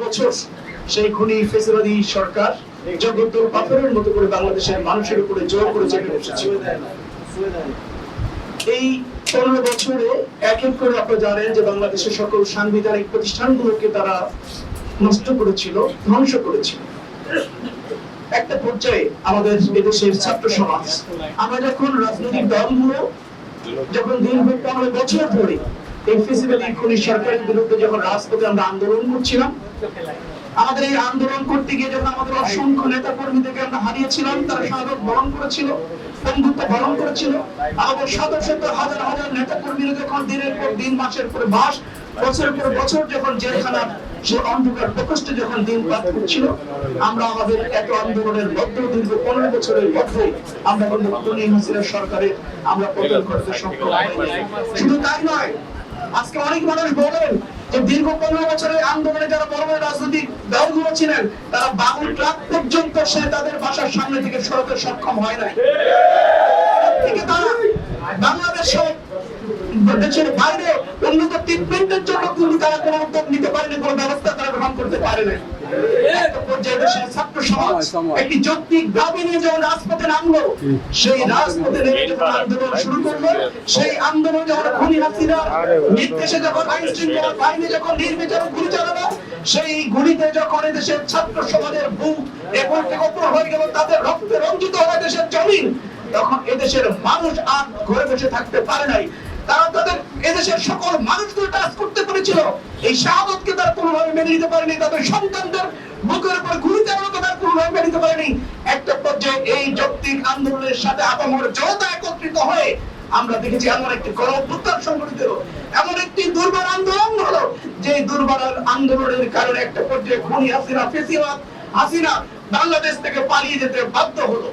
বছর সেই খুনি ফেসিবাদী সরকার জগদ্দল পাথরের মতো করে বাংলাদেশের মানুষের উপরে জোর করে চেপে বসেছে। এই 15 বছরে এক এক করে আপনারা জানেন যে বাংলাদেশের সকল সাংবিধানিক প্রতিষ্ঠানগুলোকে তারা নষ্ট করেছিল, ধ্বংস করেছিল। একটা পর্যায়ে আমাদের এদেশের ছাত্র সমাজ, আমরা যখন রাজনৈতিক দলগুলো যখন দীর্ঘ 15 বছর ধরে এই ফেসিবাদী খুনি সরকারের বিরুদ্ধে যখন রাজপথে আমরা আন্দোলন করছিলাম, আমাদের এই আন্দোলন করতে গিয়ে যখন আমাদের অসংখ্য নেতা কর্মীদেরকে আমরা হারিয়েছিলাম, তারা শাহাদাত বরণ করেছিল, বন্ধুত্ব বরণ করেছিল। আমাদের শত শত হাজার হাজার নেতা কর্মীরা যখন দিনের পর দিন, মাসের পর মাস, বছরের পর বছর যখন জেলখানার সে অন্ধকার প্রকোষ্ঠে যখন দিন পার করছিল, আমরা আমাদের এত আন্দোলনের মধ্যে দীর্ঘ 15 বছরের মধ্যে আমরা কিন্তু খুনি হাসিনা সরকারের আমরা পতন করতে সক্ষম হইনি। শুধু তাই নয়, আজকে অনেক মানুষ বলেন যে দীর্ঘ 15 বছরের আন্দোলনে যারা বড় বড় রাজনৈতিক দলগুলো ছিলেন, তারা বাবুল ট্রাক পর্যন্ত সে তাদের বাসার সামনে থেকে সরাতে সক্ষম হয় নাই। থেকে তারা বাংলাদেশে দেশের বাইরে উন্নত ট্রিটমেন্টের জন্য কিন্তু তারা কোনো উদ্যোগ নিতে পারেনি, কোনো ব্যবস্থা তারা গ্রহণ করতে পারে নাই। একটা পর্যায়ে দেশের ছাত্র সমাজ একটি যৌক্তিক দাবি নিয়ে যখন রাজপথে নামলো, সেই রাজপথে নেমে যখন আন্দোলন শুরু করলো, সেই আন্দোলন যখন খুনি হাসিনার নির্দেশে যখন আইন শৃঙ্খলা বাহিনী যখন নির্বিচারে গুলি চালালো, সেই গুলিতে যখন দেশের ছাত্র সমাজের বুক এরপর হয়ে গেল, তাদের রক্তে রঞ্জিত হয়ে দেশের জমিন, তখন এদেশের মানুষ আর ঘরে বসে থাকতে পারে নাই। তারা তাদের এদেশের সকল মানুষগুলো টাচ করতে পেরেছিল। এই শাহাদাতকে তারা কোনোভাবে মেনে নিতে পারেনি, তাদের সন্তানদের বুকের উপর গুলি চালানোকে তারা কোনোভাবে মেনে নিতে পারেনি। একটা পর্যায়ে এই যৌক্তিক আন্দোলনের সাথে আপামর জনতা একত্রিত হয়ে আমরা দেখেছি এমন একটি গণ অভ্যুত্থান সংগঠিত হলো, এমন একটি দুর্বার আন্দোলন হলো, যে দুর্বার আন্দোলনের কারণে একটা পর্যায়ে খুনি হাসিনা ফেসিবাদ হাসিনা বাংলাদেশ থেকে পালিয়ে যেতে বাধ্য হলো।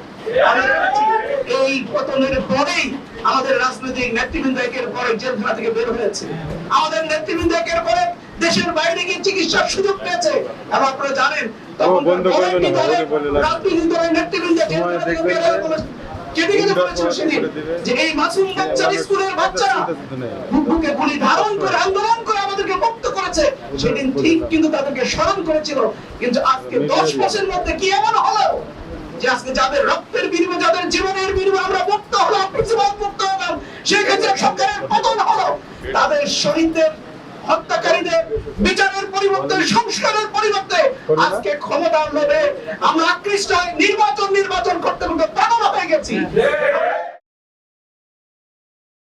এই পতনের পরেই আমাদের রাজনৈতিক নেতৃবৃন্দ একের পরে জেলখানা থেকে বের হয়েছে। আমাদের নেতৃবৃন্দ একের পরে দেশের বাইরে গিয়ে চিকিৎসার সুযোগ পেয়েছে। এবং আপনারা জানেন তখন রাজনৈতিক দলের নেতৃবৃন্দ জেলখানা থেকে বের হয়ে বলেছিল সেদিন যে এই মাসুম বাচ্চা, স্কুলের বাচ্চারা বুকে গুলি ধারণ করে আন্দোলন করে আমাদেরকে মুক্ত করেছে। সেদিন ঠিক কিন্তু তাদেরকে স্মরণ করেছিল। কিন্তু আজকে 10 মাসের মধ্যে কি এমন হলো যে আজকে যাদের রক্তের বিনিময়ে, যাদের জীবনের বিনিময়ে আমরা মুক্ত হলাম, ফেসিবাদ মুক্ত হলাম, সেক্ষেত্রে সরকারের পতন হলো, তাদের শহীদদের হত্যাকারীদের বিচারের পরিবর্তে, সংস্কারের পরিবর্তে আজকে ক্ষমতার লোভে আমরা আকৃষ্ট নির্বাচন করতে করতে পাগল হয়ে গেছি।